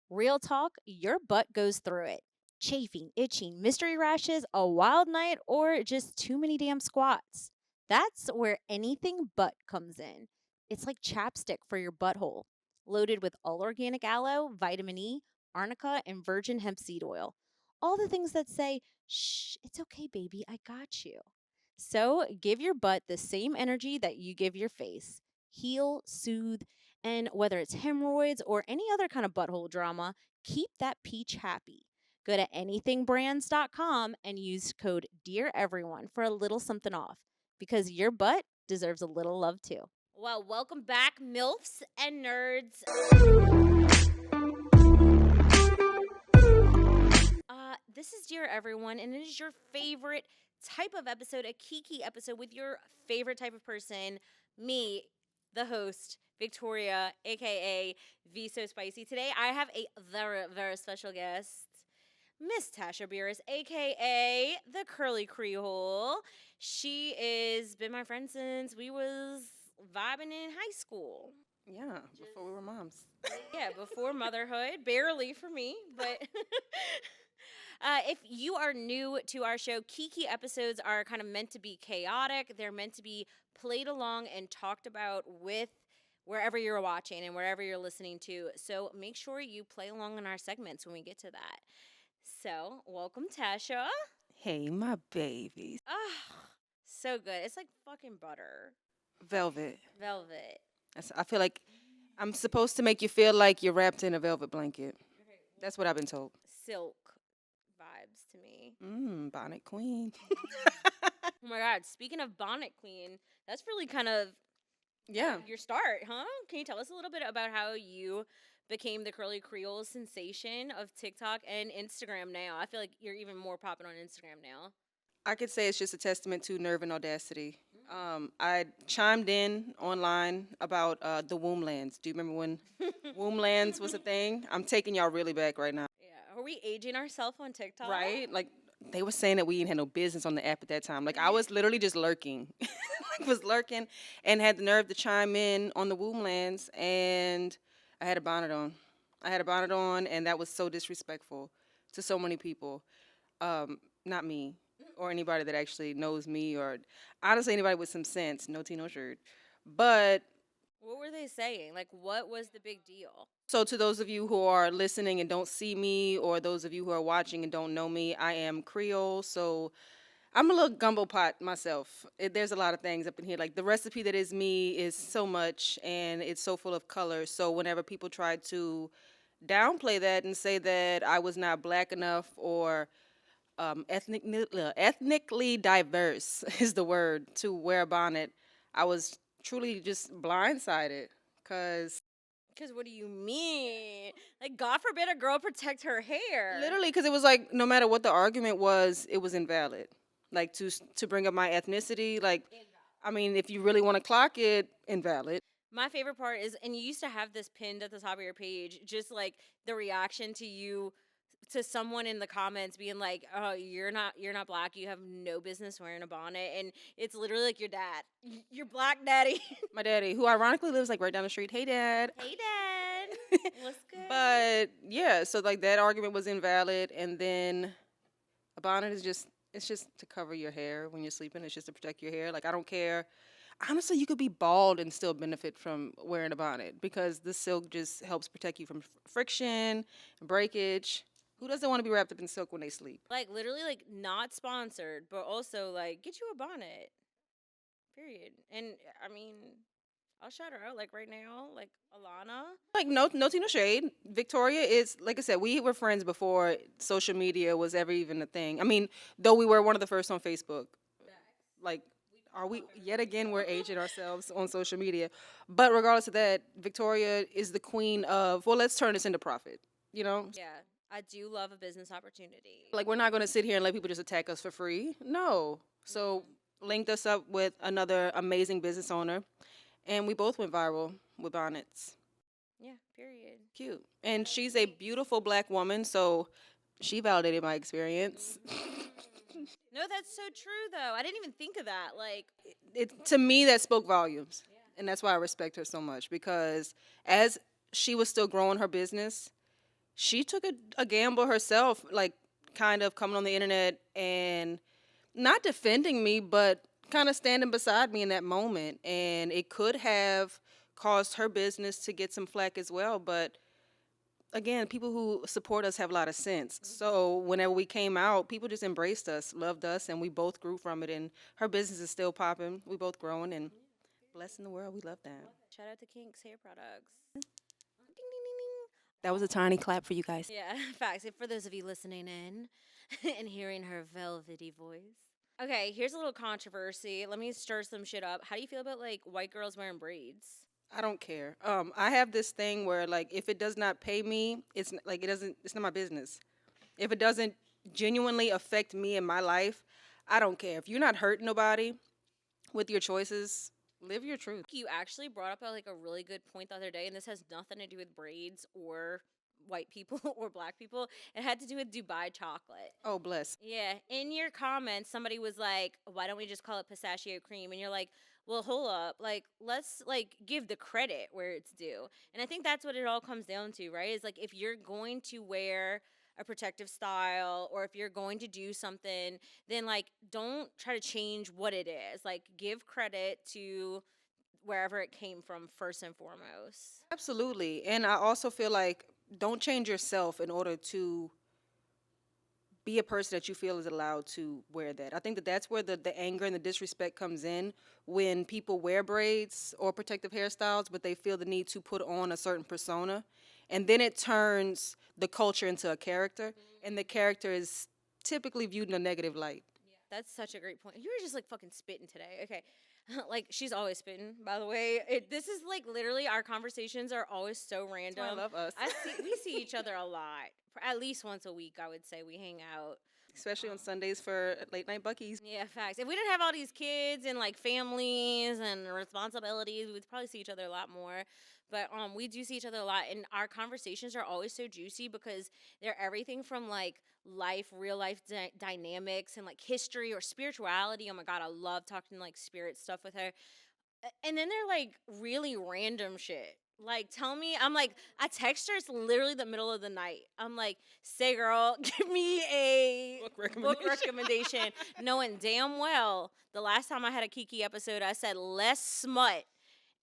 Real talk, your butt goes through it. Chafing, itching, mystery rashes, a wild night, or just too many damn squats. That's where anything but comes in. It's like chapstick for your butthole, loaded with all organic aloe, vitamin E, arnica, and virgin hemp seed oil. All the things that say, shh, it's okay, baby, I got you. So give your butt the same energy that you give your face. Heal, soothe, and whether it's hemorrhoids or any other kind of butthole drama, keep that peach happy. Go to anythingbrands.com and use code DEAREVERYONE for a little something off because your butt deserves a little love too. Well, welcome back, MILFs and nerds. This is Dear Everyone, and it is your favorite type of episode, a keke episode with your favorite type of person, me, the host, Victoria, aka V So Spicy. Today, I have a very, very special guest, Miss Tasha Buras, aka the Curly Creole. She is been my friend since we was vibing in high school. Yeah, before we were moms. Yeah, before motherhood, barely for me, but if you are new to our show, Kiki episodes are kind of meant to be chaotic. They're meant to be played along and talked about with wherever you're watching and wherever you're listening to. So make sure you play along in our segments when we get to that. So, welcome, Tasha. Hey, my babies. Ah, so good. It's like fucking butter. Velvet. Velvet. I feel like I'm supposed to make you feel like you're wrapped in a velvet blanket. That's what I've been told. Silk vibes to me. Bonnet queen. Oh my God. Speaking of Bonnet Queen, that's really kind of Yeah. your start, huh? Can you tell us a little bit about how you became the Curly Creole sensation of TikTok and Instagram now? I feel like you're even more popping on Instagram now. I could say it's just a testament to nerve and audacity. I chimed in online about the Womblands. Do you remember when Womblands was a thing? I'm taking y'all really back right now. Yeah. Are we aging ourselves on TikTok? Right? Like, they were saying that we ain't had no business on the app at that time. Like, I was literally just lurking. Was lurking and had the nerve to chime in on the Womblands, and I had a bonnet on. And that was so disrespectful to so many people. Not me or anybody that actually knows me, or honestly anybody with some sense. No tea, no shirt. But What were they saying? Like, what was the big deal? so, to those of you who are listening and don't see me, or those of you who are watching and don't know me, I am Creole. So, I'm a little gumbo pot myself. There's a lot of things up in here. Like, the recipe that is me is so much, and it's so full of color. So whenever people try to downplay that and say that I was not black enough or ethnically diverse is the word to wear a bonnet, I was truly just blindsided. Because what do you mean? Like, God forbid a girl protect her hair. Literally, because it was like no matter what the argument was, it was invalid. Like to bring up my ethnicity, like I mean, if you really want to clock it, invalid. My favorite part is, and you used to have this pinned at the top of your page, just like the reaction to you, to someone in the comments being like, "Oh, you're not black. You have no business wearing a bonnet," and it's literally like your dad, your black daddy. My daddy, who ironically lives like right down the street. Hey, Dad. Hey, Dad. What's good? But yeah, so like that argument was invalid, and then a bonnet is just it's just to cover your hair when you're sleeping. It's just to protect your hair. Like I don't care. Honestly, you could be bald and still benefit from wearing a bonnet because the silk just helps protect you from friction, breakage. Who doesn't want to be wrapped up in silk when they sleep? Like literally, like not sponsored, but also like get you a bonnet. Period. And I mean, I'll shout her out like right now, like Alana. Like no tea, no shade. Victoria is like I said, we were friends before social media was ever even a thing. I mean, though we were one of the first on Facebook. Like, are we yet again we're aging ourselves on social media? But regardless of that, Victoria is the queen of well, let's turn this into profit. You know, Yeah, I do love a business opportunity. like we're not going to sit here and let people just attack us for free. No. So linked us up with another amazing business owner, and we both went viral with bonnets. Yeah, period. Cute. And she's a beautiful black woman, so she validated my experience. No, that's so true though. I didn't even think of that. Like, To me, that spoke volumes. And that's why I respect her so much because as she was still growing her business, she took a gamble herself, like kind of coming on the internet and not defending me, but kind of standing beside me in that moment. And it could have caused her business to get some flack as well. But again, people who support us have a lot of sense. So whenever we came out, people just embraced us, loved us, and we both grew from it. And her business is still popping. We both growing and blessing the world. We love that. Shout out to Kinks Hair Products. Ding, ding, ding, ding. That was a tiny clap for you guys. Yeah, facts. For those of you listening in and hearing her velvety voice. Okay, here's a little controversy. Let me stir some shit up. How do you feel about like white girls wearing braids? I don't care. I have this thing where like if it does not pay me, like it doesn't. It's not my business. If it doesn't genuinely affect me in my life, I don't care. If you're not hurting nobody with your choices, live your truth. You actually brought up like a really good point the other day, and this has nothing to do with braids or white people or black people. It had to do with Dubai chocolate. Oh, bless. Yeah, in your comments, somebody was like, "Why don't we just call it pistachio cream?" And you're like, "Well, hold up. Like, let's like give the credit where it's due." And I think that's what it all comes down to, right? Is like if you're going to wear a protective style or if you're going to do something, then like don't try to change what it is. Like give credit to wherever it came from first and foremost. Absolutely. And I also feel like don't change yourself in order to be a person that you feel is allowed to wear that. I think that that's where the anger and the disrespect comes in when people wear braids or protective hairstyles, but they feel the need to put on a certain persona. And then it turns the culture into a character, and the character is typically viewed in a negative light. That's such a great point. You were just like fucking spitting today. Okay. Like she's always spitting, by the way. This is like literally our conversations are always so random. That's why I love us. We see each other a lot. At least once a week, I would say we hang out. Especially on Sundays for late night Buckies. Yeah, facts. If we didn't have all these kids and like families and responsibilities, we would probably see each other a lot more. But we do see each other a lot, and our conversations are always so juicy because they're everything from like life, real life dynamics, and like history or spirituality. Oh my god, I love talking like spirit stuff with her. And then they're like really random shit. Like, tell me, I'm like, I text her, it's literally the middle of the night. I'm like, say, girl, give me a book recommendation. Knowing damn well the last time I had a Kiki episode, I said, less smut.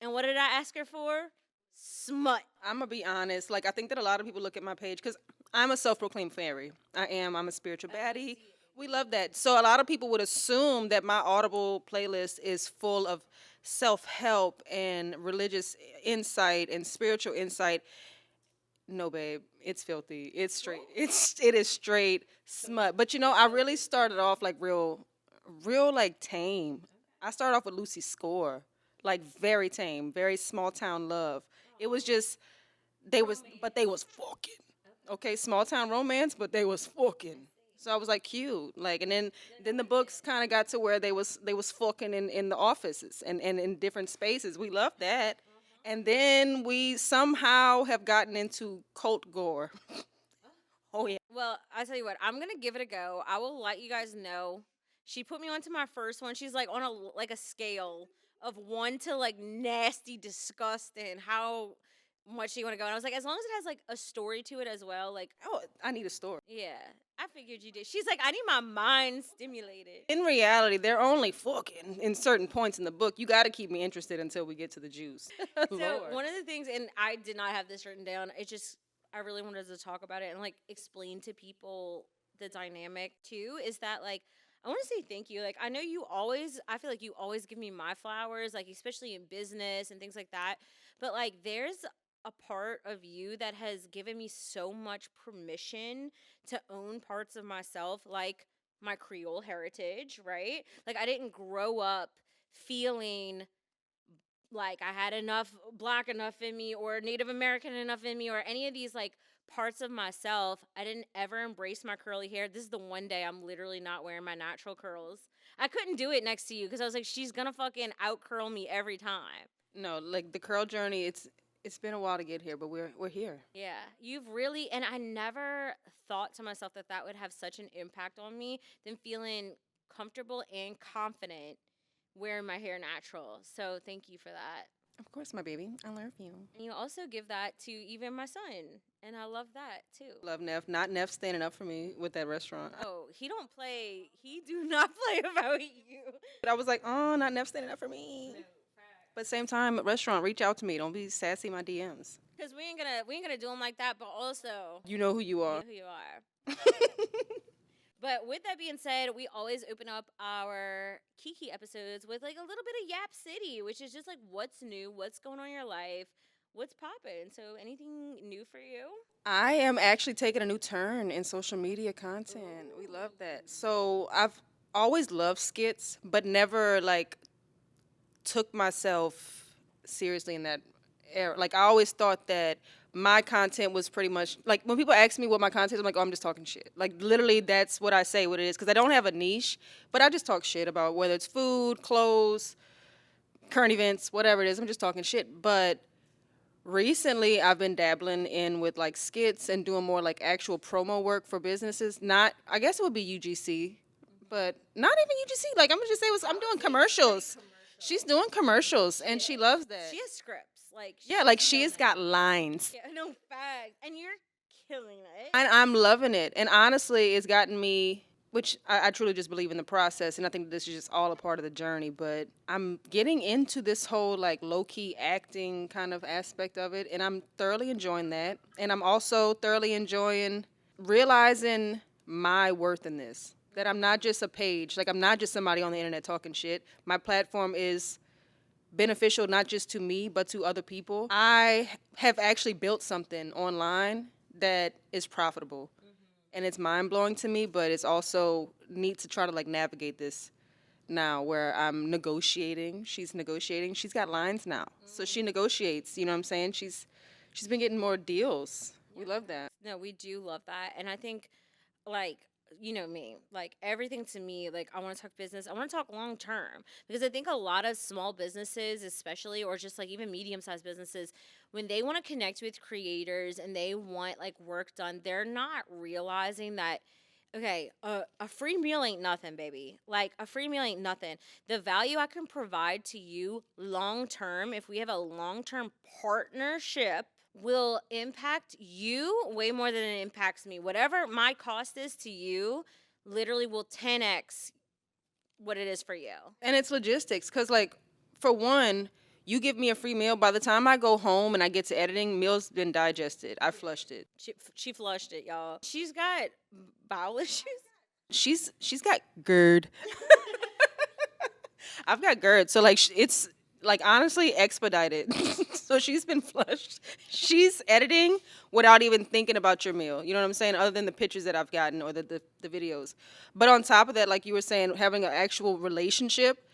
And what did I ask her for? Smut. I'm gonna be honest. Like I think that a lot of people look at my page because I'm a self-proclaimed fairy. I am. I'm a spiritual baddie. We love that. So a lot of people would assume that my Audible playlist is full of self-help and religious insight and spiritual insight. No, babe, it's filthy. It's straight. It is straight smut. But you know, I really started off like real like tame. I started off with Lucy Score, like very tame, very small town love. It was just they was fucking. Okay, small town romance, but they was fucking. So I was like cute, like, and then the books kind of got to where they was fucking in the offices and in different spaces. We loved that, and then we somehow have gotten into cult gore. Oh yeah. Well, I tell you what, I'm gonna give it a go. I will let you guys know. She put me onto my first one. She's like on a scale of 1 to like nasty, disgusting. How much do you want to go? And I was like, as long as it has like a story to it as well. Like, Oh, I need a story. yeah, I figured you did. She's like, I need my mind stimulated. In reality, they're only fucking in certain points in the book. You got to keep me interested until we get to the juice. So Lord. one of the things, and I did not have this written down. It just I really wanted to talk about it and like explain to people the dynamic too. Is that like I want to say thank you. Like I know you always. I feel like you always give me my flowers, like especially in business and things like that. But like there's a part of you that has given me so much permission to own parts of myself, like my Creole heritage, right? Like I didn't grow up feeling like I had enough black enough in me or Native American enough in me or any of these like parts of myself. I didn't ever embrace my curly hair. This is the one day I'm literally not wearing my natural curls. I couldn't do it next to you because I was like, she's gonna fucking out curl me every time. No, like the curl journey. It's been a while to get here, but we're here. Yeah, you've really, and I never thought to myself that that would have such an impact on me than feeling comfortable and confident wearing my hair natural. So thank you for that. Of course, my baby. I love you. And you also give that to even my son. And I love that too. Love Neff. Not Neff standing up for me with that restaurant. Oh, he don't play. He do not play about you. But I was like, oh, not Neff standing up for me. But same time, restaurant, reach out to me. Don't be sassy in my DMs. Because we ain't gonna do him like that. But also, You know who you you are. know who you are. But with that being said, we always open up our keke episodes with like a little bit of Yap City, which is just like what's new, what's going on in your life, what's popping. So anything new for you? I am actually taking a new turn in social media content. We love that. So I've always loved skits, but never like took myself seriously in that era. Like I always thought that my content was pretty much like when people ask me what my content is, I'm like, oh, I'm just talking shit. Like literally, that's what I say. What it is, because I don't have a niche, but I just talk shit about whether it's food, clothes, current events, whatever it is. I'm just talking shit. But recently, I've been dabbling in with like skits and doing more like actual promo work for businesses. Not, I guess it would be UGC, but not even UGC. Like I'm gonna just say, I'm doing commercials. She's doing commercials, and she loves that. She has scripts. Like Yeah, like she has got lines. Yeah, no fact. And you're killing it. And I'm loving it. And honestly, it's gotten me, which I truly just believe in the process. And I think this is just all a part of the journey. But I'm getting into this whole like low key acting kind of aspect of it. And I'm thoroughly enjoying that. And I'm also thoroughly enjoying realizing my worth in this. That I'm not just a page. Like I'm not just somebody on the internet talking shit. My platform is beneficial not just to me but to other people. I have actually built something online that is profitable. And it's mind-blowing to me, but it's also neat to try to like navigate this now where I'm negotiating. She's negotiating. She's got lines now. So she negotiates, you know what I'm saying? She's been getting more deals. We love that. No, we do love that. And I think, like, you know me, like everything to me, like I want to talk business. I want to talk long term because I think a lot of small businesses, especially, or just like even medium sized businesses, when they want to connect with creators and they want like work done, they're not realizing that. Okay, a free meal ain't nothing, baby. Like a free meal ain't nothing. The value I can provide to you long term, if we have a long term partnership, will impact you way more than it impacts me. Whatever my cost is to you, literally will 10x what it is for you. And it's logistics cuz like for one, you give me a free meal, by the time I go home and I get to editing, meal's been digested. I flushed it. She flushed it, y'all. She's got bowel issues. She's got GERD. I've got GERD, so like it's like honestly expedited. So she's been flushed. She's editing without even thinking about your meal. You know what I'm saying? Other than the pictures that I've gotten or the videos. But on top of that, like you were saying, having an actual relationship,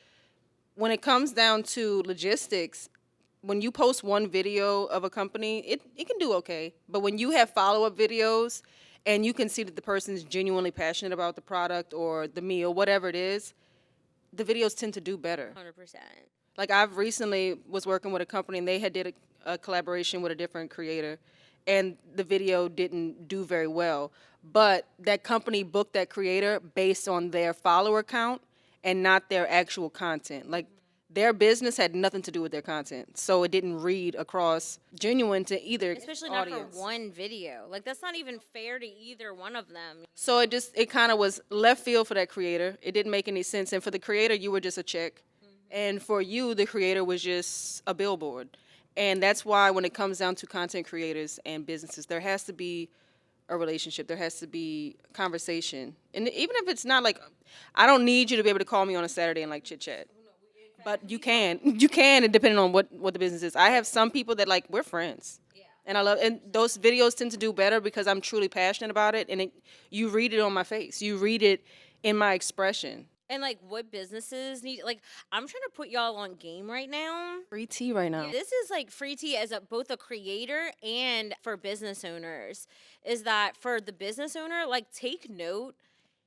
when it comes down to logistics, when you post one video of a company, it can do okay. But when you have follow-up videos and you can see that the person's genuinely passionate about the product or the meal, whatever it is, the videos tend to do better. 100%. Like I've recently was working with a company and they had did a collaboration with a different creator and the video didn't do very well. But that company booked that creator based on their follower count and not their actual content. Like their business had nothing to do with their content. So it didn't read across genuine to either Especially not audience. for one video. Like that's not even fair to either one of them. So it kind of was left field for that creator. It didn't make any sense. And for the creator, you were just a check. And for you, the creator was just a billboard. And that's why when it comes down to content creators and businesses, there has to be a relationship. There has to be conversation. And even if it's not like, I don't need you to be able to call me on a Saturday and like chit chat. But you can. You can, and depending on what the business is. I have some people that like, we're friends. And I love, and those videos tend to do better because I'm truly passionate about it. And you read it on my face. You read it in my expression. And like what businesses need, like I'm trying to put y'all on game right now. Free tea right now. This is like free tea as both a creator and for business owners. Is that for the business owner, like take note,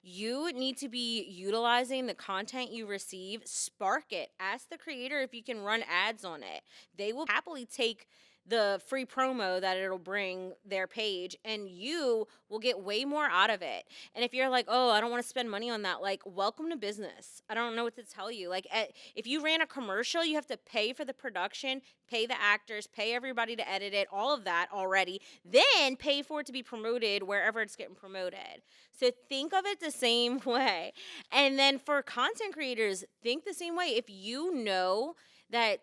you need to be utilizing the content you receive, spark it. Ask the creator if you can run ads on it. They will happily take the free promo that it'll bring their page, and you will get way more out of it. And if you're like, oh, I don't want to spend money on that, like, welcome to business. I don't know what to tell you. Like, if you ran a commercial, you have to pay for the production, pay the actors, pay everybody to edit it, all of that already, then pay for it to be promoted wherever it's getting promoted. So think of it the same way. And then for content creators, think the same way. If you know that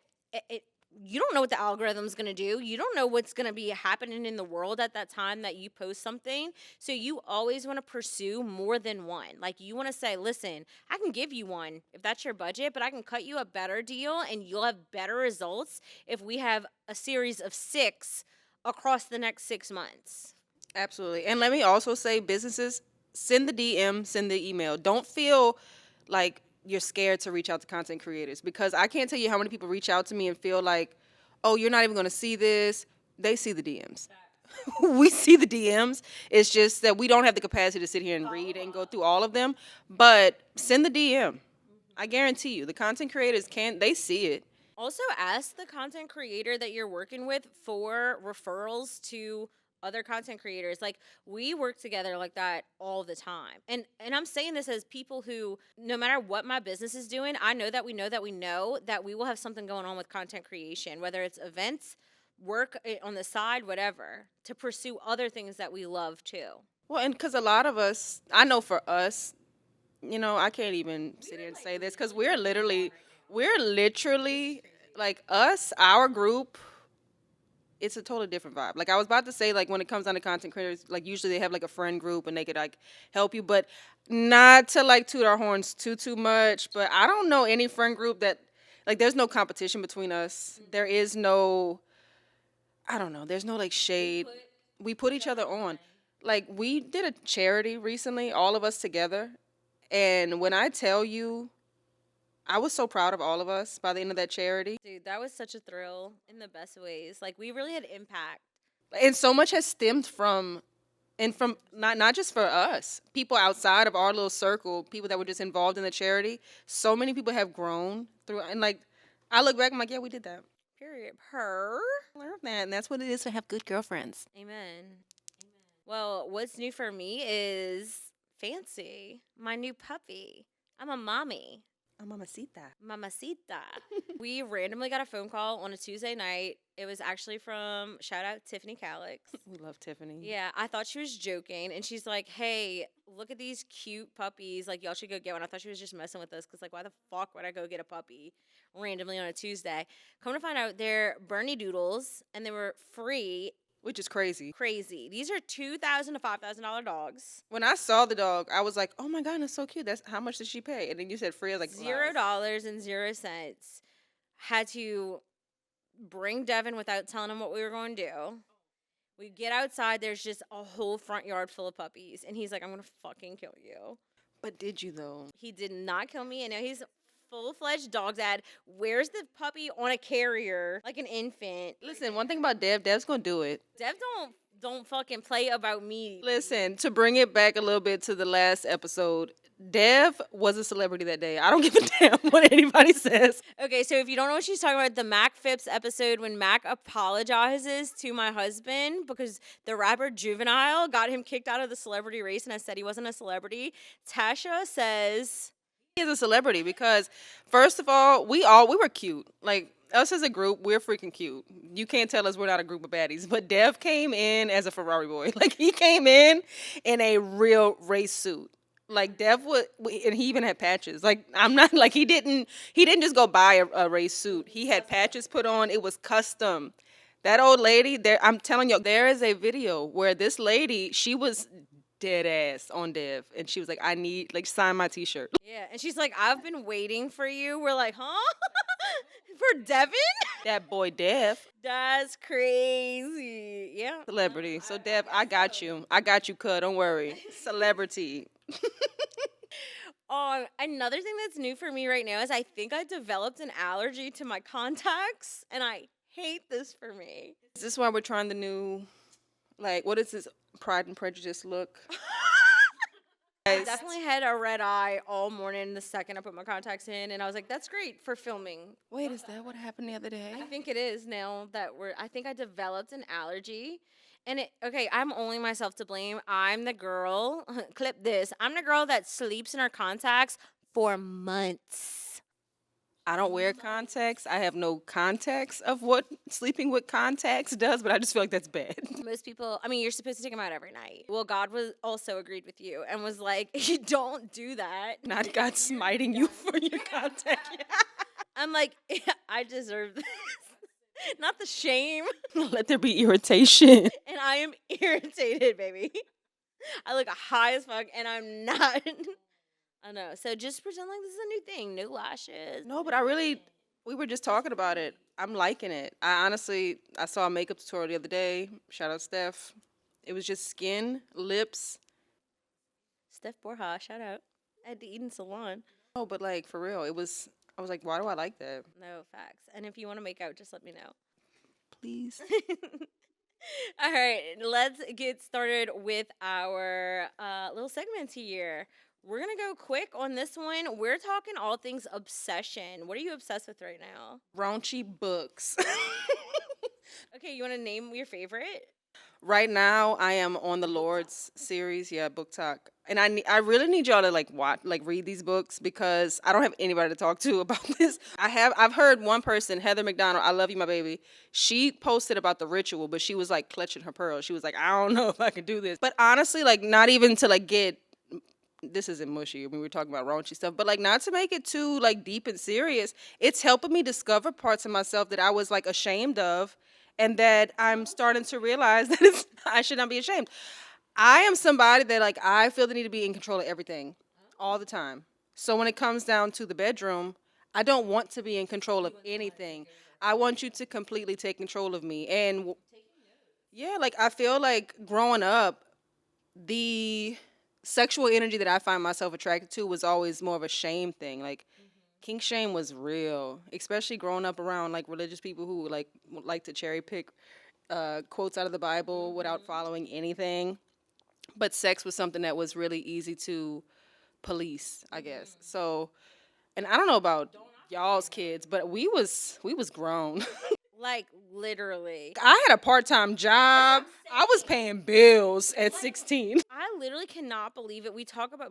you don't know what the algorithm's going to do. You don't know what's going to be happening in the world at that time that you post something. So you always want to pursue more than one. Like, you want to say, listen, I can give you one if that's your budget, but I can cut you a better deal and you'll have better results if we have a series of 6 across the next 6 months. Absolutely. And let me also say, businesses, send the DM, send the email. Don't feel like you're scared to reach out to content creators, because I can't tell you how many people reach out to me and feel like, oh, you're not even going to see this. They see the DMs. We see the DMs. It's just that we don't have the capacity to sit here and read and go through all of them. But send the DM. I guarantee you, the content creators they see it. Also, ask the content creator that you're working with for referrals to other content creators. Like, we work together like that all the time. And I'm saying this as people who, no matter what my business is doing, I know that we know that we know that we will have something going on with content creation, whether it's events, work on the side, whatever, to pursue other things that we love too. Well, and because a lot of us, I know for us, I can't even sit here and say this, because we're literally like us, our group, it's a totally different vibe. Like, I was about to say, like, when it comes down to content creators, like, usually they have like a friend group and they could like help you, but not to like toot our horns too much. But I don't know any friend group that, like, there's no competition between us. There is no, I don't know, there's no like shade. We put each other on. Like, we did a charity recently, all of us together. And when I tell you, I was so proud of all of us by the end of that charity. Dude, that was such a thrill in the best ways. Like, we really had impact. And so much has stemmed from not just for us, people outside of our little circle, people that were just involved in the charity. So many people have grown through, and like, I look back, I'm like, yeah, we did that. Period. Per. Learn that, and that's what it is to have good girlfriends. Amen. Well, what's new for me is Fancy, my new puppy. I'm a mommy. A mamacita. Mamacita. We randomly got a phone call on a Tuesday night. It was actually from, shout out, Tiffany Calix. We love Tiffany. Yeah, I thought she was joking. And she's like, hey, look at these cute puppies. Like, y'all should go get one. I thought she was just messing with us because, like, why the fuck would I go get a puppy randomly on a Tuesday? Come to find out, they're Bernie Doodles, and they were free. Which is crazy. Crazy. These are $2,000 to $5,000 dogs. When I saw the dog, I was like, oh my God, that's so cute. That's how much did she pay? And then you said free. I was like, $0.00. Had to bring Devin without telling him what we were going to do. We get outside, there's just a whole front yard full of puppies. And he's like, I'm going to fucking kill you. But did you, though? He did not kill me. And now he's full-fledged dog dad. Where's the puppy on a carrier like an infant? Listen, one thing about Dev's going to do it. Dev don't fucking play about me. Listen, to bring it back a little bit to the last episode, Dev was a celebrity that day. I don't give a damn what anybody says. Okay, so if you don't know what she's talking about, the Mac Phipps episode when Mac apologizes to my husband because the rapper Juvenile got him kicked out of the celebrity race and I said he wasn't a celebrity. Tasha says he is a celebrity because, first of all, we were cute. Like, us as a group, we're freaking cute. You can't tell us we're not a group of baddies. But Dev came in as a Ferrari boy. Like, he came in a real race suit. Like, Dev would, and he even had patches. Like, I'm not, like, he didn't just go buy a race suit. He had patches put on. It was custom. That old lady, there, I'm telling you, there is a video where this lady, she was dead ass on Dev. And she was like, I need, like, sign my t-shirt. Yeah, and she's like, I've been waiting for you. We're like, huh? For Devin? That boy Dev. That's crazy. Yeah. Celebrity. So, Dev, I got you. I got you, cuz. Don't worry. Celebrity. Another thing that's new for me right now is I think I developed an allergy to my contacts, and I hate this for me. Is this why we're trying the new, like, what is this Pride and Prejudice look? I definitely had a red eye all morning the second I put my contacts in, and I was like, that's great for filming. Wait, is that what happened the other day? I think it is now that I think I developed an allergy. And okay, I'm only myself to blame. I'm the girl, clip this. I'm the girl that sleeps in her contacts for months. I don't wear contacts. I have no context of what sleeping with contacts does, but I just feel like that's bad. Most people, I mean, you're supposed to take them out every night. Well, God was also agreed with you and was like, you don't do that. Not God smiting you for your contact. I'm like, I deserve this. Not the shame. Let there be irritation. And I am irritated, baby. I look high as fuck, and I'm not. I know. So just pretend like this is a new thing. New lashes. No, but we were just talking about it. I'm liking it. I saw a makeup tutorial the other day. Shout out Steph. It was just skin, lips. Steph Borja, shout out. At the Eden Salon. Oh, but like for real, I was like, why do I like that? No, facts. And if you want to make out, just let me know. Please. All right, let's get started with our little segments here. We're going to go quick on this one. We're talking all things obsession. What are you obsessed with right now? Raunchy books. Okay, you want to name your favorite? Right now, I am on the Lord's series, Book Talk, and I really need y'all to read these books because I don't have anybody to talk to about this. I've heard one person, Heather McDonald, I love you, my baby. She posted about the ritual, but she was like clutching her pearls. She was like, I don't know if I can do this. But honestly, like not even to like get. This isn't mushy. I mean, we're talking about raunchy stuff, but like not to make it too like deep and serious. It's helping me discover parts of myself that I was like ashamed of, and that I'm starting to realize that I should not be ashamed. I am somebody that like I feel the need to be in control of everything all the time. So when it comes down to the bedroom, I don't want to be in control of anything. I want you to completely take control of me. And yeah, like I feel like growing up, the sexual energy that I find myself attracted to was always more of a shame thing. Like kink shame was real, especially growing up around like religious people who like to cherry pick quotes out of the Bible without following anything. But sex was something that was really easy to police, I guess. So, and I don't know about y'all's kids, but we was grown. Like, literally. I had a part-time job. I was paying bills at 16. I literally cannot believe it.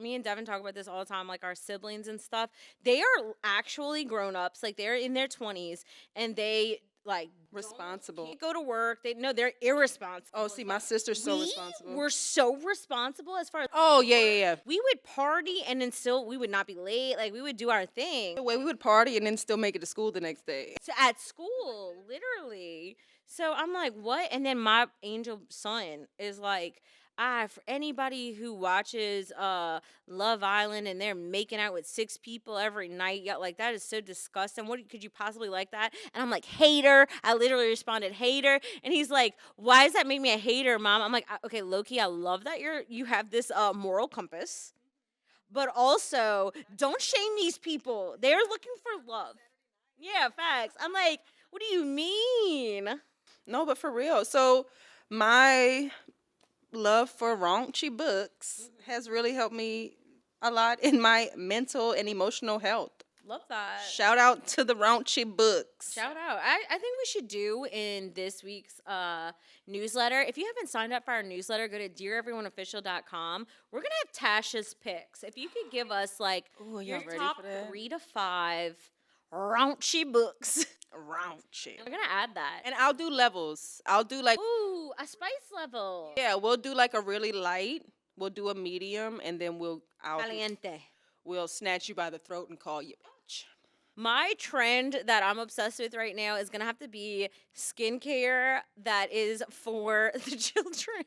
Me and Devin talk about this all the time, like our siblings and stuff. They are actually grown-ups. Like, they're in their 20s, and they, like, Responsible. can't go to work. They're irresponsible. Oh, see, my sister's so responsible. We're so responsible as far as. Oh, yeah. We would party and then we would not be late. Like, we would do our thing. The way we would party and then still make it to school the next day. So at school, literally. So I'm like, what? And then my angel son is like, for anybody who watches Love Island and they're making out with 6 people every night, like that is so disgusting. What could you possibly like that? And I'm like, hater. I literally responded, hater. And he's like, why does that make me a hater, mom? I'm like, okay, Loki, I love that you have this moral compass, but also don't shame these people. They're looking for love. Yeah, facts. I'm like, what do you mean? No, but for real. So my love for raunchy books has really helped me a lot in my mental and emotional health. Love that. Shout out to the raunchy books. Shout out. I think we should do in this week's newsletter. If you haven't signed up for our newsletter, go to deareveryOneofficial.com. We're going to have Tasha's picks. If you could give us like your ready top for that? 3 to 5 raunchy books. Raunchy. We're going to add that. And I'll do levels. I'll do like, Ooh, a spice level. yeah, we'll do like a really light. We'll do a medium, and then Caliente. we'll snatch you by the throat and call you bitch. My trend that I'm obsessed with right now is going to have to be skincare that is for the children.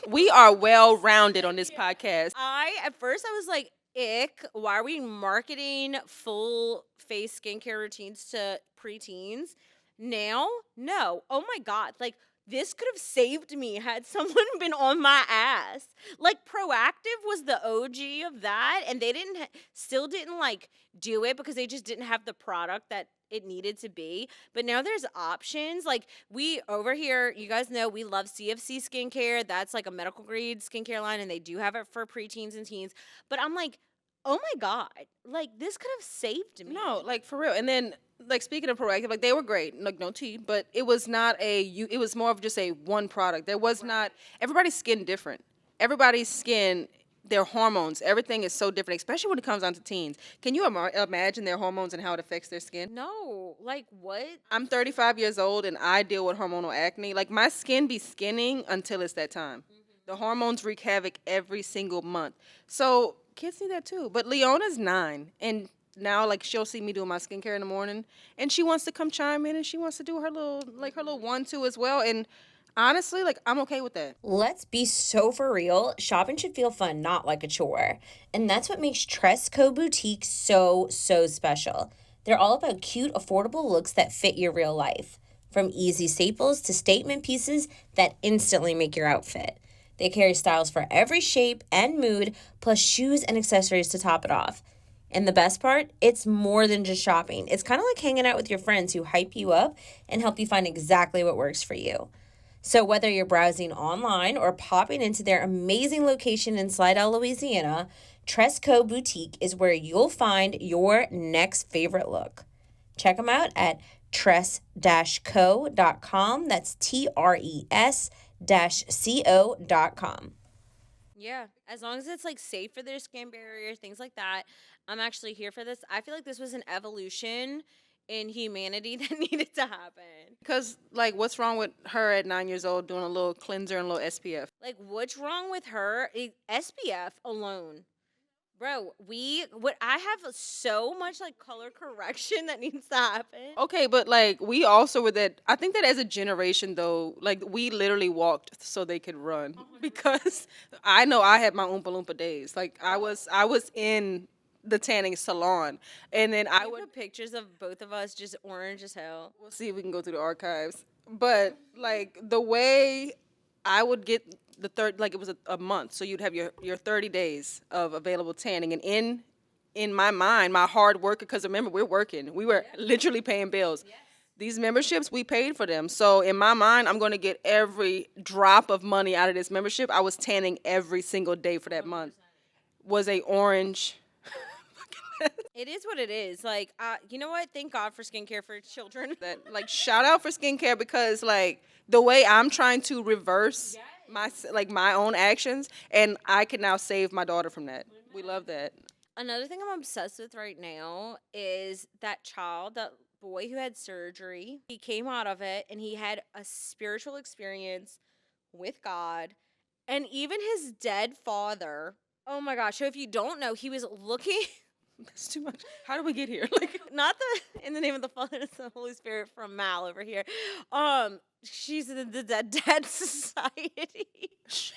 We are well rounded on this podcast. At first I was like, ick, why are we marketing full face skincare routines to preteens? Now, no. Oh my God. Like, this could have saved me had someone been on my ass. Like, Proactive was the OG of that, and they still didn't like do it because they just didn't have the product that it needed to be. But now there's options. Like we over here, you guys know we love CFC skincare. That's like a medical grade skincare line, and they do have it for preteens and teens. But I'm like, oh my God, like this could have saved me. No, like for real. And then like speaking of proactive, like they were great, like no tea, but it was not it was more of just a one product. There was not everybody's skin different. Everybody's skin, their hormones, everything is so different, especially when it comes down to teens. Can you imagine their hormones and how it affects their skin? No, like what? I'm 35 years old and I deal with hormonal acne. Like my skin be skinning until it's that time. The hormones wreak havoc every single month. So kids need that too. But Leona's 9 and now like she'll see me doing my skincare in the morning and she wants to come chime in and she wants to do her little 1-2 as well. And honestly, like I'm okay with that. Let's be so for real. Shopping should feel fun, not like a chore. And that's what makes Tresco Boutique so special. They're all about cute, affordable looks that fit your real life. From easy staples to statement pieces that instantly make your outfit. They carry styles for every shape and mood, plus shoes and accessories to top it off. And the best part, it's more than just shopping. It's kind of like hanging out with your friends who hype you up and help you find exactly what works for you. So whether you're browsing online or popping into their amazing location in Slidell, Louisiana, Tresco Boutique is where you'll find your next favorite look. Check them out at tres-co.com. That's TRES-co.com. Yeah, as long as it's like safe for their skin barrier, things like that. I'm actually here for this. I feel like this was an evolution in humanity that needed to happen. Because like what's wrong with her at 9 years old doing a little cleanser and a little SPF? Like, what's wrong with her? SPF alone. Bro, I have so much like color correction that needs to happen. Okay, but like we also were that. I think that as a generation though, like we literally walked so they could run because I know I had my Oompa Loompa days. Like I was in the tanning salon, and then I would put pictures of both of us just orange as hell. we'll see if we can go through the archives. But like the way I would get the third, like it was a month, so you'd have your 30 days of available tanning, and in my mind, my hard work, because remember we're working, we were literally paying bills. These memberships, we paid for them. So in my mind, I'm going to get every drop of money out of this membership. I was tanning every single day for that month. Was a orange. It is what it is. Like, you know what? Thank God for skincare for children. That like shout out for skincare because like the way I'm trying to reverse my own actions, and I can now save my daughter from that. We love that. Another thing I'm obsessed with right now is that boy who had surgery. He came out of it and he had a spiritual experience with God and even his dead father. Oh my gosh. So if you don't know, he was looking. That's too much. How did we get here? Like, Not in the name of the Father and the Holy Spirit from Mal over here. She's in the Dead Society. shit.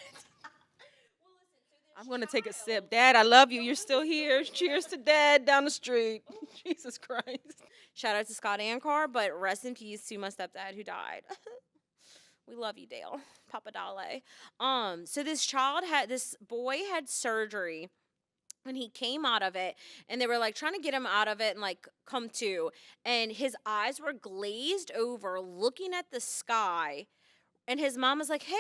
I'm gonna take a sip. Dad, I love you. You're still here. Cheers to Dad down the street. Jesus Christ. Shout out to Scott Ankar, but rest in peace to my stepdad who died. We love you, Dale. Papa Dale. So this boy had surgery. And he came out of it, and they were like trying to get him out of it and like come to. And his eyes were glazed over, looking at the sky. And his mom was like, "Hey,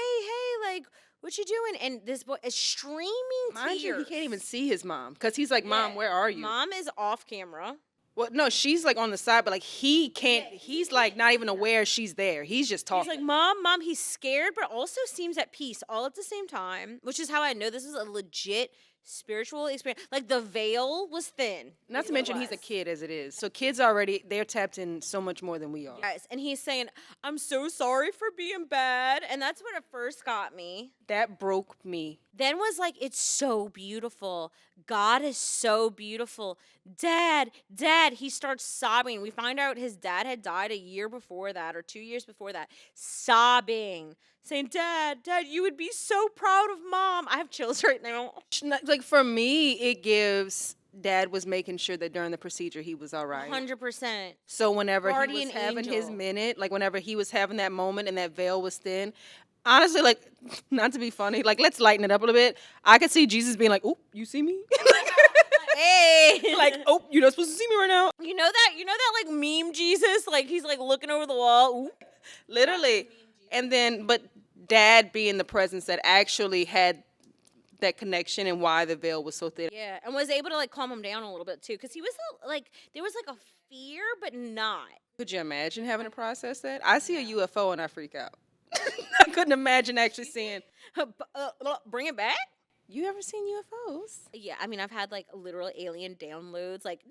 like, what you doing?" And this boy is streaming Mind tears. you, he can't even see his mom because he's like, "Mom, where are you?" Mom is off camera. Well, no, she's like on the side, but like he can't. He's like not even aware she's there. He's just talking. He's like, Mom. He's scared, but also seems at peace all at the same time, which is how I know this is a legit spiritual experience. Like the veil was thin. Not to mention he's a kid as it is. So kids already, they're tapped in so much more than we are. Yes, and he's saying, "I'm so sorry for being bad." And that's what at first got me. That broke me. Then was like, "It's so beautiful. God is so beautiful. Dad. He starts sobbing. We find out his dad had died a year before that or 2 years before that. Sobbing. Saying, Dad, you would be so proud of Mom." I have chills right now. Like for me, it gives Dad was making sure that during the procedure he was all right. 100%. So whenever he Guardian was having his angel. minute, like whenever he was having that moment and that veil was thin, honestly, like, not to be funny, like let's lighten it up a little bit. I could see Jesus being like, "Oop, you see me?" Hey. Like, oh, you're not supposed to see me right now. You know that like meme Jesus? Like he's like looking over the wall. Ooh. Literally. And then, but dad being the presence that actually had that connection and why the veil was so thin. Yeah, and was able to like calm him down a little bit too, because he was like there was like a fear, but not. Could you imagine having to process that? I see a UFO and I freak out. I couldn't imagine actually seeing. Bring it back. You ever seen UFOs? Yeah, I mean I've had like literal alien downloads, like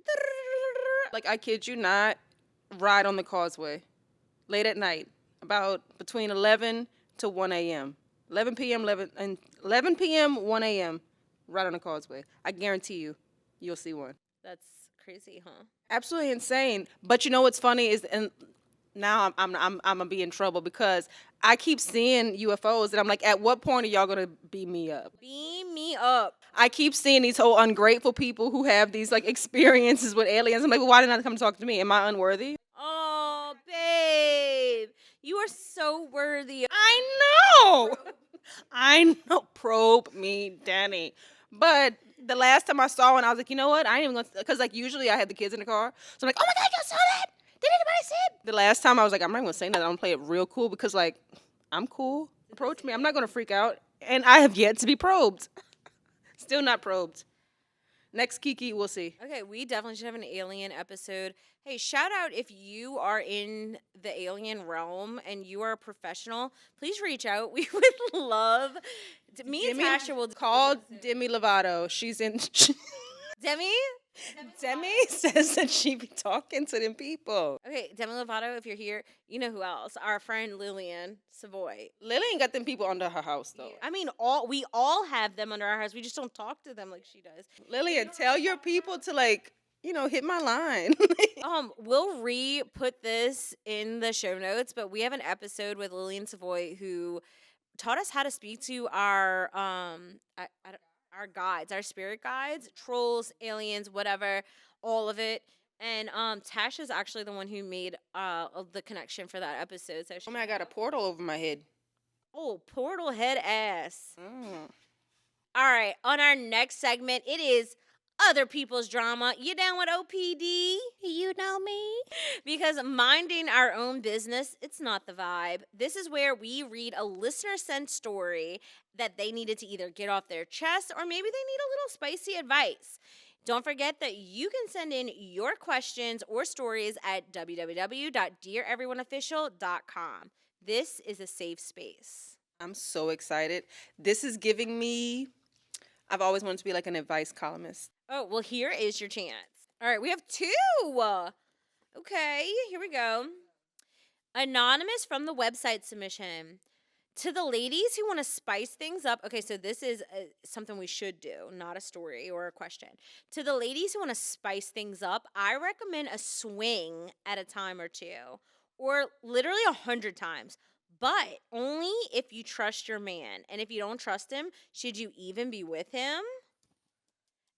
Like, I kid you not, ride on the causeway late at night, about between 11 to 1 a.m. 11 p.m., 11 p.m., 1 a.m., right on the causeway. I guarantee you'll see one. that's crazy, huh? Absolutely insane. But you know what's funny is, and now I'm gonna be in trouble because I keep seeing UFOs, and I'm like, at what point are y'all gonna beam me up? Beam me up. I keep seeing these whole ungrateful people who have these like experiences with aliens. I'm like, well, why didn't they come talk to me? Am I unworthy? Oh, babe, you are so worthy. I know. Probe me, Danny. But the last time I saw one, I was like, you know what? I ain't even gonna, because like usually I had the kids in the car, so I'm like, oh my god, y'all saw that? Did anybody see it? The last time I was like, I'm not gonna say nothing. I'm gonna play it real cool because like I'm cool. Approach me. I'm not gonna freak out, and I have yet to be probed. Still not probed. Next Kiki, we'll see. Okay, we definitely should have an alien episode. Hey, shout out if you are in the alien realm and you are a professional, please reach out. We would love me and Tasha will Call Demi Lovato. She's in. Demi? Demi says that she be talking to them people. Okay, Demi Lovato, if you're here, you know who else? Our friend Lillian Savoy. Lillian got them people under her house though. I mean, we all have them under our house. We just don't talk to them like she does. Lillian, tell your people to like, hit my line. We'll put this in the show notes, but we have an episode with Lillian Savoy who taught us how to speak to our our guides, our spirit guides, trolls, aliens, whatever, all of it. And Tasha's actually the one who made the connection for that episode. So Oh man, I got a portal over my head. oh, portal head ass. Mm. All right, on our next segment, it is other people's drama. You down with OPD? You know me. Because minding our own business, it's not the vibe. This is where we read a listener sent story that they needed to either get off their chest or maybe they need a little spicy advice. Don't forget that you can send in your questions or stories at www.deareveryoneofficial.com. This is a safe space. I'm so excited. This is giving me. I've always wanted to be like an advice columnist. Oh, well, here is your chance. All right, we have two. Okay, here we go. Anonymous from the website submission. To the ladies who want to spice things up. Okay, so this is something we should do, not a story or a question. To the ladies who want to spice things up, I recommend a swing at a time or two, or literally 100 times. But only if you trust your man. And if you don't trust him, should you even be with him?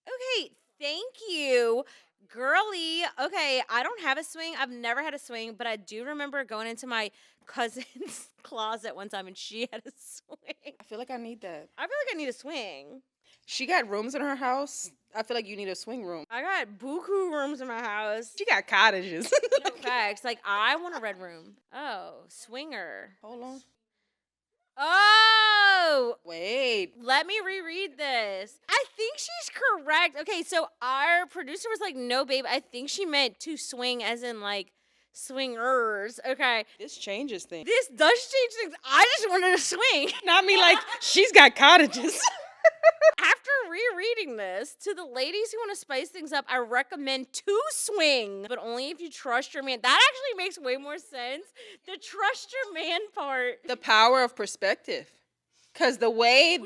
Okay, thank you, girly. Okay, I don't have a swing. I've never had a swing, but I do remember going into my cousin's closet one time and she had a swing. I feel like I need that. I feel like I need a swing. She got rooms in her house. I feel like you need a swing room. I got buku rooms in my house. She got cottages. No facts. Like, I want a red room. Oh, swinger. Hold on. Oh, Wait. let me reread this. I think she's correct. Okay, so our producer was like, no, babe, I think she meant to swing as in like swingers. Okay. This changes things. This does change things. I just wanted to swing. Not me like, she's got cottages. After rereading this, to the ladies who want to spice things up, I recommend to swing, but only if you trust your man. That actually makes way more sense. The trust your man part. The power of perspective. Because the way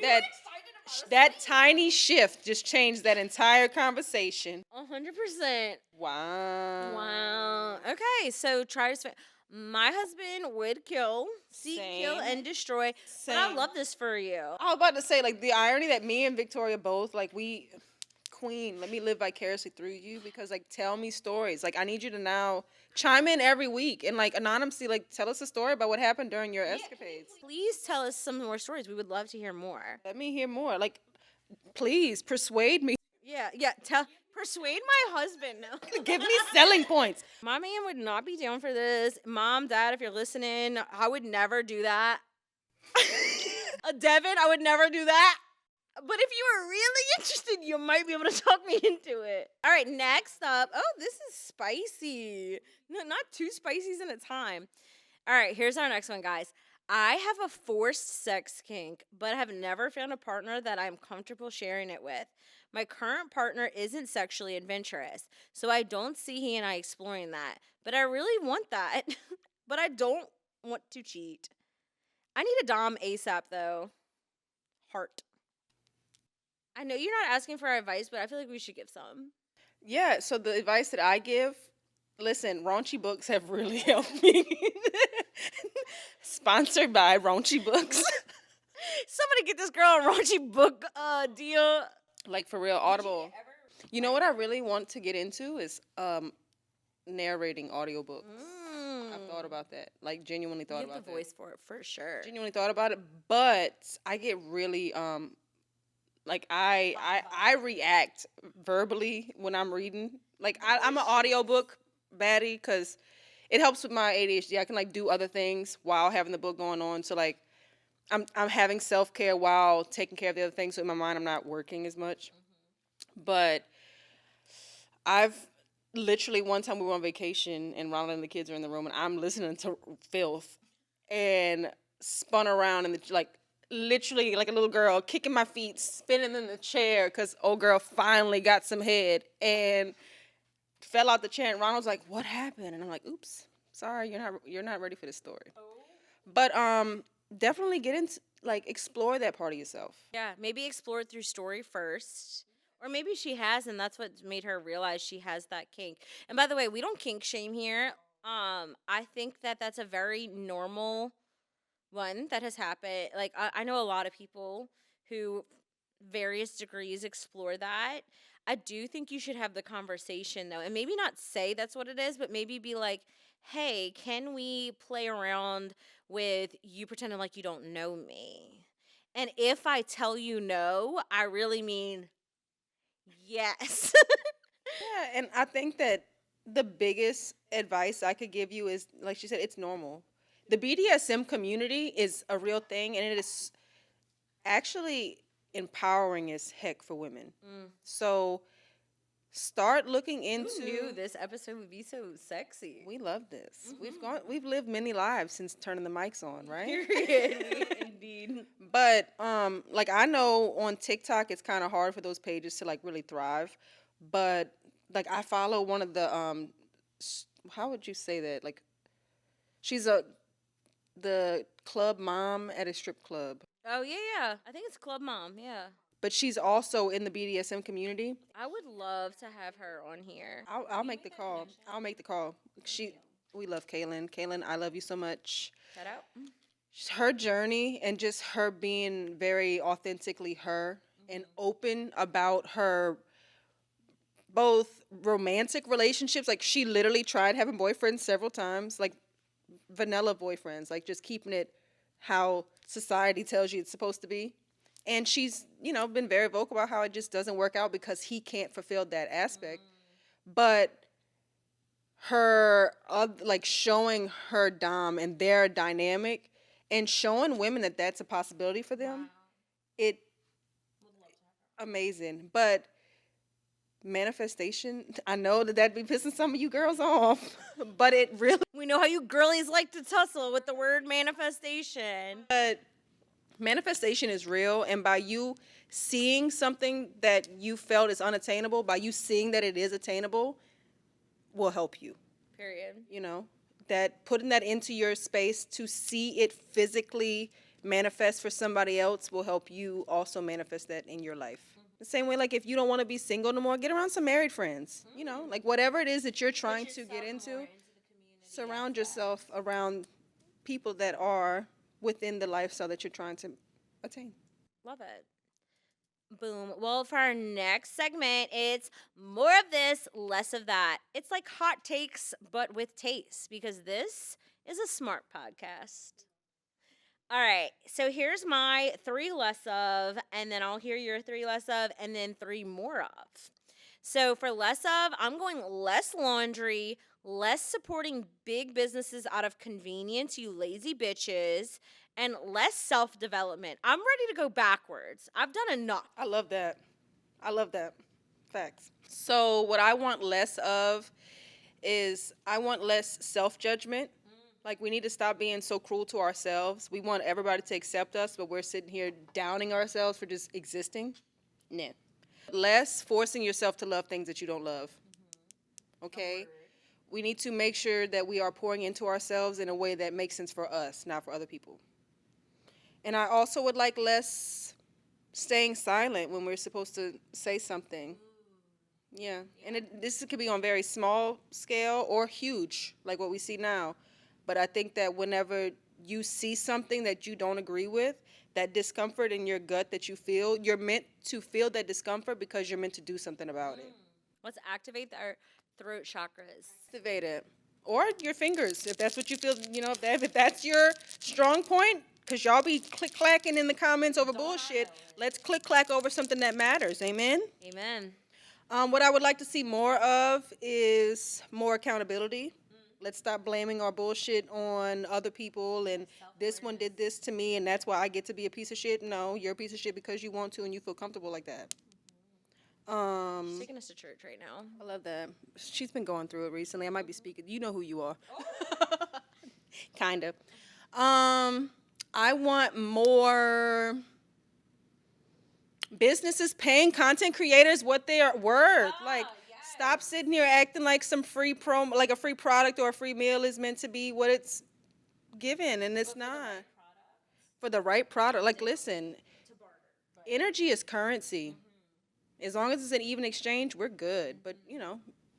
that tiny shift just changed that entire conversation. 100%. Wow. Wow. Okay, so try to swing. My husband would kill, seek, kill, Same. and destroy. But I Same. love this for you. I was about to say, like, the irony that me and Victoria both, like, queen, let me live vicariously through you because, like, tell me stories. Like, I need you to now chime in every week and, like, anonymously, like, tell us a story about what happened during your escapades. Please tell us some more stories. We would love to hear more. Let me hear more. Like, please persuade me. Yeah. Persuade my husband. No. Give me selling points. My man would not be down for this. Mom, Dad, if you're listening, I would never do that. Devin, I would never do that. But if you were really interested, you might be able to talk me into it. All right, next up. Oh, this is spicy. No, not two spices in a time. All right, here's our next one, guys. I have a forced sex kink, but have never found a partner that I'm comfortable sharing it with. My current partner isn't sexually adventurous, so I don't see he and I exploring that. But I really want that. But I don't want to cheat. I need a Dom ASAP, though. Heart. I know you're not asking for our advice, but I feel like we should give some. Yeah, so the advice that I give, listen, raunchy books have really helped me. Sponsored by Raunchy Books. Somebody get this girl a raunchy book deal. Like for real, Audible. You know what I really want to get into is narrating audiobooks. I've thought about that. Like genuinely thought You about have that. the voice for it, for sure. Genuinely thought about it, but I get really like I react verbally when I'm reading. Like I'm an audiobook baddie because it helps with my ADHD. I can like do other things while having the book going on. So like I'm having self-care while taking care of the other things. So in my mind I'm not working as much. But I've literally one time we were on vacation and Ronald and the kids are in the room and I'm listening to filth and spun around and like literally like a little girl kicking my feet, spinning in the chair because old girl finally got some head and fell out the chair and Ronald's like, "What happened?" And I'm like, "Oops, sorry, you're not ready for this story." But definitely get into like explore that part of yourself. Yeah, maybe explore it through story first. Or maybe she has, and that's what made her realize she has that kink. And by the way, we don't kink shame here. I think that that's a very normal one that has happened. Like I know a lot of people who various degrees explore that. I do think you should have the conversation though, and maybe not say that's what it is, but maybe be like, "Hey, can we play around with you pretending like you don't know me?" And if I tell you no, I really mean yes. Yeah, and I think that the biggest advice I could give you is, like she said, it's normal. The BDSM community is a real thing, and it is actually empowering as heck for women. So start looking Who knew into. this episode would be so sexy? We love this. We've lived many lives since turning the mics on, right? Period. Indeed. But like I know on TikTok it's kind of hard for those pages to like really thrive. But like I follow one of the how would you say that? Like she's the club mom at a strip club. Oh yeah. I think it's Club Mom. Yeah. But she's also in the BDSM community. I would love to have her on here. I'll make the call. I'll make the call. We love Kaylin. Kaylin, I love you so much. Shout out. Her journey and just her being very authentically her and open about her both romantic relationships. Like she literally tried having boyfriends several times, like vanilla boyfriends, like just keeping it how society tells you it's supposed to be. And she's, been very vocal about how it just doesn't work out because he can't fulfill that aspect. But her, like showing her dom and their dynamic and showing women that that's a possibility for them, it amazing. But manifestation, I know that'd be pissing some of you girls off, but it really. We know how you girlies like to tussle with the word manifestation. But manifestation is real, and by you seeing something that you felt is unattainable, by you seeing that it is attainable, will help you. Period. That putting that into your space to see it physically manifest for somebody else will help you also manifest that in your life. The same way, like if you don't want to be single no more, get around some married friends. Like whatever it is that you're trying to get into, surround yourself around people that are within the lifestyle that you're trying to attain. Love it. Boom. Well, for our next segment, it's more of this, less of that. It's like hot takes, but with taste, because this is a smart podcast. All right. So here's my 3 less of, and then I'll hear your 3 less of, and then 3 more of. So for less of, I'm going less laundry, less supporting big businesses out of convenience, you lazy bitches, and less self development. I'm ready to go backwards. I've done enough. I love that. I love that. Facts. So what I want less of is I want less self-judgment. Like, we need to stop being so cruel to ourselves. We want everybody to accept us, but we're sitting here downing ourselves for just existing. Nah. Less forcing yourself to love things that you don't love. Okay? We need to make sure that we are pouring into ourselves in a way that makes sense for us, not for other people. And I also would like less staying silent when we're supposed to say something. Yeah, and this could be on very small scale or huge, like what we see now. But I think that whenever you see something that you don't agree with, that discomfort in your gut that you feel, you're meant to feel that discomfort because you're meant to do something about it. Let's activate our throat chakras. Activate it. Or your fingers, if that's what you feel, if that's your strong point, because y'all be click-clacking in the comments over bullshit, let's click-clack over something that matters. Amen? Amen. What I would like to see more of is more accountability. Let's stop blaming our bullshit on other people and this one did this to me and that's why I get to be a piece of shit. No, you're a piece of shit because you want to and you feel comfortable like that. She's taking us to church right now. I love that. She's been going through it recently. I might be speaking. You know who you are. Kind of. I want more businesses paying content creators what they are worth. Like, stop sitting here acting like some free promo, like a free product or a free meal is meant to be what it's given, and it's not. For the right product. Like, listen, energy is currency. As long as it's an even exchange, we're good. But,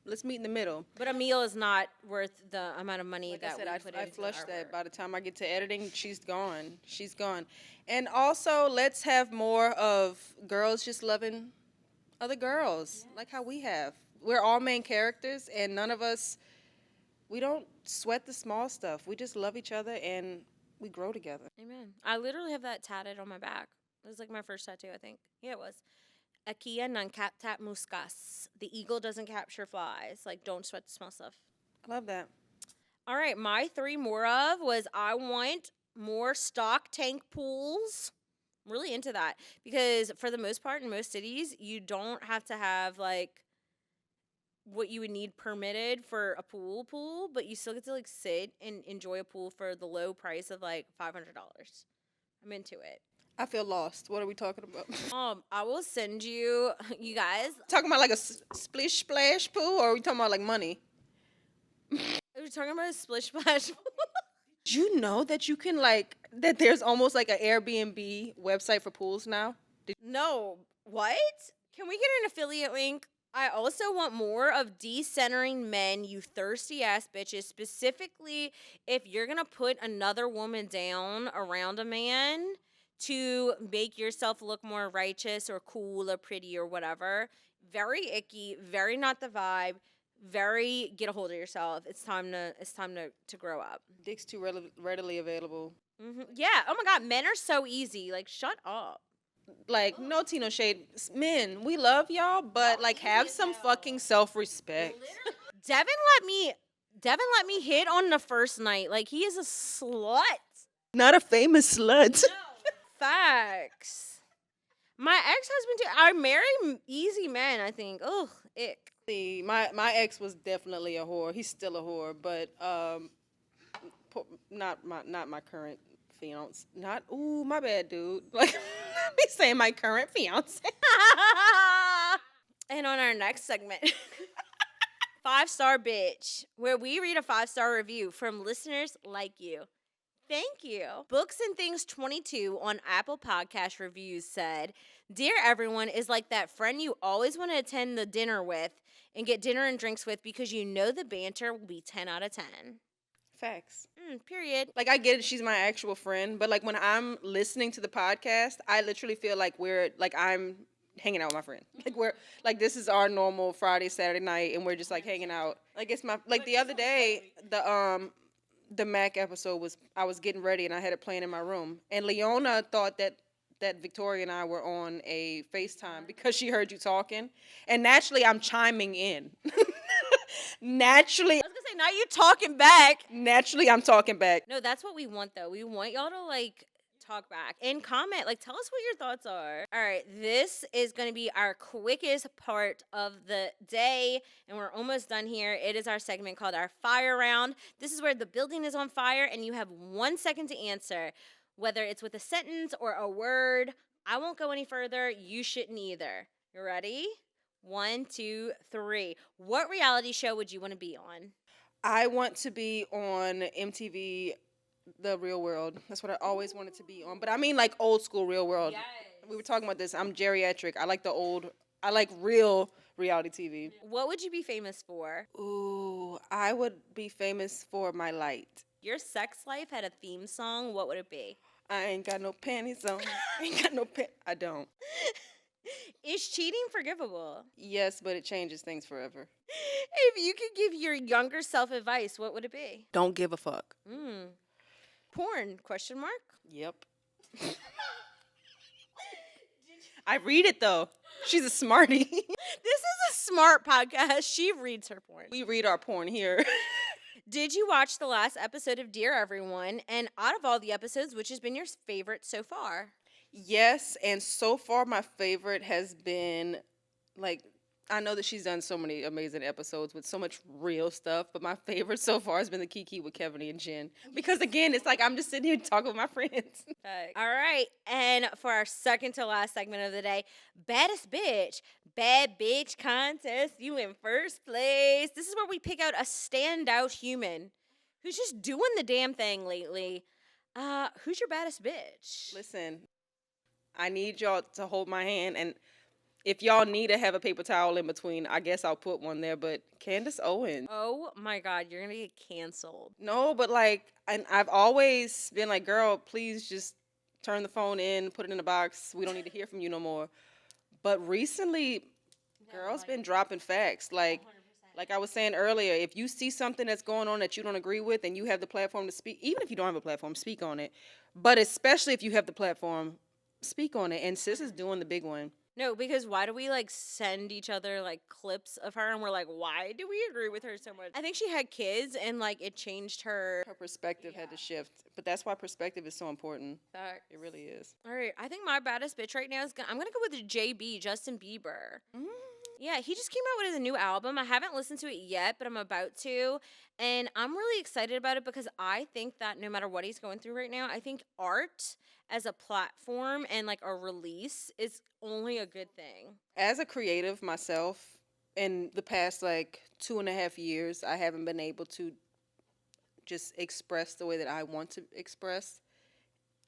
let's meet in the middle. But a meal is not worth the amount of money Like that I said, we I put into flushed our that. work. By the time I get to editing, she's gone. She's gone. And also, let's have more of girls just loving other girls, like how we have. We're all main characters, and none of us, we don't sweat the small stuff. We just love each other, and we grow together. Amen. I literally have that tatted on my back. It was like my first tattoo, I think. Yeah, it was. Akia non captat muscas. The eagle doesn't capture flies. Like, don't sweat the small stuff. I love that. All right, my three more of was I want more stock tank pools. I'm really into that because for the most part in most cities, you don't have to have like what you would need permitted for a pool, but you still get to like sit and enjoy a pool for the low price of like $500. I'm into it. I feel lost. What are we talking about? I will send you, you guys. Talking about like a splish splash pool, or are we talking about like money? Are we talking about a splish splash? Do you know that you can that there's almost like an Airbnb website for pools now? No. What? Can we get an affiliate link? I also want more of decentering men, you thirsty ass bitches. Specifically, if you're going to put another woman down around a man to make yourself look more righteous or cool or pretty or whatever. Very icky, very not the vibe. Very get a hold of yourself. It's time to grow up. Dick's too readily available. Mm-hmm. Yeah. Oh my God. Men are so easy. Like, shut up. Like, no tea, no shade. Men, we love y'all, but like, have some fucking self-respect. Devin let me hit on the first night. Like, he is a slut. Not a famous slut. Facts. My ex-husband too. I marry easy men, I think. Ugh, ick. See, my ex was definitely a whore. He's still a whore, but not my current fiance. My bad, dude. Like, be saying my current fiance. And on our next segment, 5-star bitch, where we read a 5-star review from listeners like you. Thank you. Books and Things 22 on Apple Podcast Reviews said, "Dear everyone is like that friend you always want to attend the dinner with and get dinner and drinks with because you know the banter will be 10 out of 10. Facts. Period. Like, I get it, she's my actual friend, but like when I'm listening to the podcast, I literally feel like I'm hanging out with my friend. Like, we're like, this is our normal Friday, Saturday night, and we're just like hanging out. Like, it's my, like, the other day, the Mac episode I was getting ready and I had it playing in my room, and Leona thought that that Victoria and I were on a FaceTime because she heard you talking. And naturally, I'm chiming in. naturally, I was gonna say, now you talking back. naturally, I'm talking back. No, that's what we want though. We want y'all to like talk back and comment. Like, tell us what your thoughts are. All right, this is going to be our quickest part of the day, and we're almost done here. It is our segment called our fire round. This is where the building is on fire, and you have 1 second to answer, whether it's with a sentence or a word. I won't go any further. You shouldn't either. You ready? 1, 2, 3. What reality show would you want to be on? I want to be on MTV, The Real World. That's what I always wanted to be on. But I mean, like old school Real World. Yes. We were talking about this. I'm geriatric. I like the old. I like real reality TV. What would you be famous for? Ooh, I would be famous for my light. Your sex life had a theme song. What would it be? I ain't got no panties on. I ain't got no I don't. Is cheating forgivable? Yes, but it changes things forever. If you could give your younger self advice, what would it be? Don't give a fuck. Porn? Question mark. Yep. I read it though. She's a smarty. This is a smart podcast. She reads her porn. We read our porn here. Did you watch the last episode of Dear Everyone? And out of all the episodes, which has been your favorite so far? Yes, and so far my favorite has been like I know that she's done so many amazing episodes with so much real stuff, but my favorite so far has been the keke with Kevin and Jen. Because again, it's like I'm just sitting here talking with my friends. All right. And for our second to last segment of the day, baddest bitch, bad bitch contest. You in first place. This is where we pick out a standout human who's just doing the damn thing lately. Who's your baddest bitch? Listen, I need y'all to hold my hand, and if y'all need to have a paper towel in between, I guess I'll put one there, but Candace Owens. Oh my God, you're gonna get canceled. No, but like, and I've always been like, girl, please just turn the phone in, put it in the box. We don't need to hear from you no more. But recently, girls been dropping facts. Like I was saying earlier, if you see something that's going on that you don't agree with and you have the platform to speak, even if you don't have a platform, speak on it. But especially if you have the platform, speak on it. And sis is doing the big one. No, because why do we like send each other like clips of her and we're like, why do we agree with her so much? I think she had kids and like it changed her. Her perspective had to shift. But that's why perspective is so important. Facts. It really is. All right, I think my baddest bitch right now is I'm gonna go with JB, Justin Bieber. Yeah, he just came out with a new album. I haven't listened to it yet, but I'm about to. And I'm really excited about it because I think that no matter what he's going through right now, I think art as a platform and like a release is only a good thing. As a creative myself, in the past like 2.5 years, I haven't been able to just express the way that I want to express.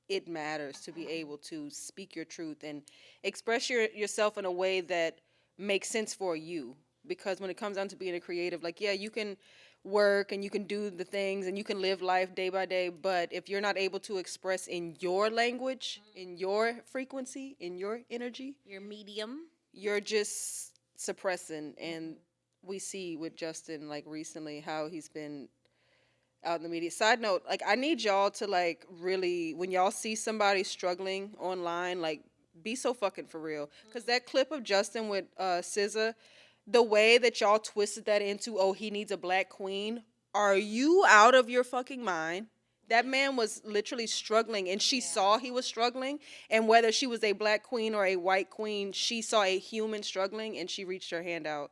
It matters to be able to speak your truth and express yourself in a way that makes sense for you. Because when it comes down to being a creative, like, yeah, you can work and you can do the things and you can live life day by day, but if you're not able to express in your language, in your frequency, in your energy, Your medium. you're just suppressing. And we see with Justin, like recently, how he's been out in the media. Side note, like, I need y'all to like really, when y'all see somebody struggling online, like, be so fucking for real. Because that clip of Justin with SZA, the way that y'all twisted that into, oh, he needs a black queen. Are you out of your fucking mind? That man was literally struggling, and she saw he was struggling. And whether she was a black queen or a white queen, she saw a human struggling, and she reached her hand out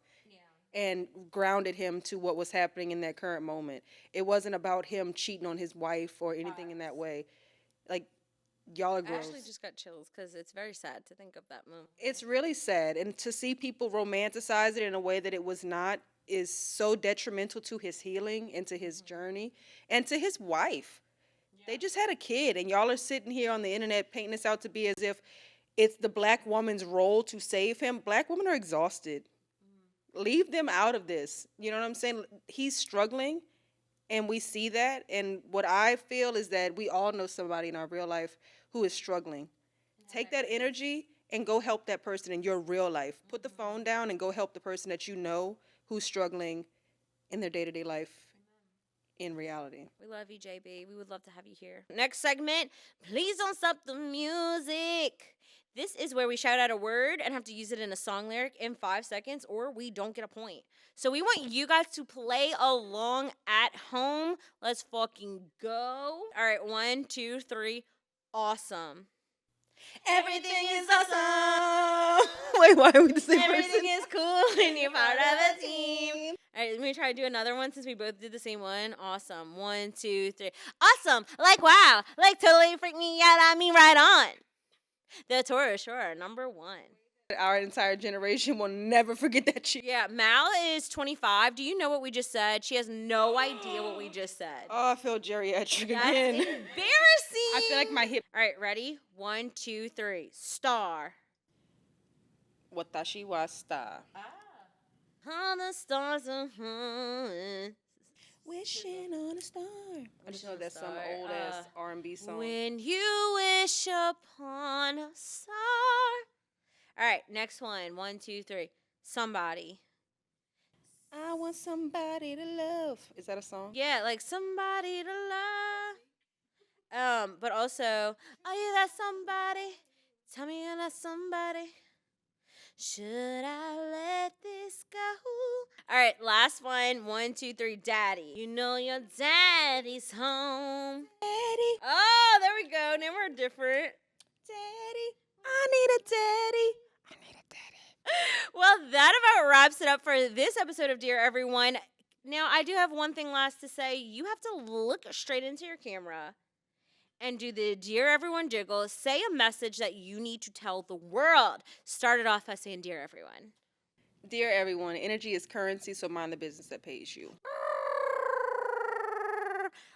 and grounded him to what was happening in that current moment. It wasn't about him cheating on his wife or anything in that way. Like, y'all are I gross. actually just got chills because it's very sad to think of that moment. It's really sad, and to see people romanticize it in a way that it was not is so detrimental to his healing and to his journey and to his wife. They just had a kid, and y'all are sitting here on the internet painting this out to be as if it's the black woman's role to save him. Black women are exhausted. Leave them out of this. You know what I'm saying? He's struggling, and we see that. And what I feel is that we all know somebody in our real life who is struggling. Take that energy and go help that person in your real life. Put the phone down and go help the person that you know who's struggling in their day-to-day life in reality. We love you, JB. We would love to have you here. Next segment, please don't stop the music. This is where we shout out a word and have to use it in a song lyric in 5 seconds, or we don't get a point. So we want you guys to play along at home. Let's fucking go. All right, 1, 2, 3. Awesome. Everything is awesome. Wait, why are we the same Everything person? is cool and you're part of a team. All right, let me try to do another one since we both did the same one. Awesome. 1, 2, 3. Awesome. Like wow. Like totally freak me out. I mean right on. The Torah Shore, number 1. Our entire generation will never forget that shit. Yeah, Mal is 25. Do you know what we just said? She has no idea what we just said. Oh, I feel geriatric That's again. embarrassing. I feel like my hip. All right, ready? 1, 2, 3. Star. Watashi wa star. All the stars are falling. Wishing on a star. I just know that's some Star, old ass R&B song. When you wish upon a star. All right, next one. 1, 2, 3. Somebody. I want somebody to love. Is that a song? Yeah, like somebody to love. But also, are you that somebody? Tell me you're not somebody. Should I let this go? All right, last one. 1, 2, 3. Daddy. You know your daddy's home. Daddy, Oh, there we go. Now we're different. daddy, I need a daddy. I need a daddy. Well, that about wraps it up for this episode of Dear Everyone. Now, I do have one thing last to say. You have to look straight into your camera and do the Dear Everyone jiggle. Say a message that you need to tell the world. Start it off by saying Dear Everyone. Dear everyone, energy is currency, so mind the business that pays you.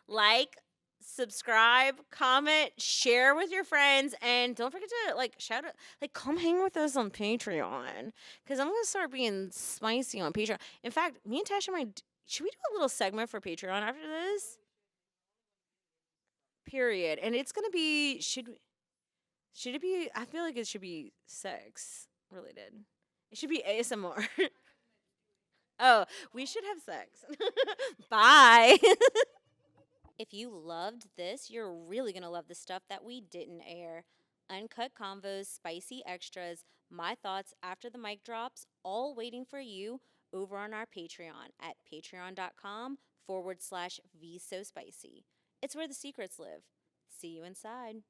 Like, subscribe, comment, share with your friends, and don't forget to shout out, come hang with us on Patreon, because I'm gonna start being spicy on Patreon. In fact, me and Tasha should we do a little segment for Patreon after this? Period. And it's gonna be should it be? I feel like it should be sex related. It should be ASMR. Oh, we should have sex. Bye. If you loved this, you're really going to love the stuff that we didn't air. Uncut convos, spicy extras, my thoughts after the mic drops, all waiting for you over on our Patreon at patreon.com/VSoSpicy. It's where the secrets live. See you inside.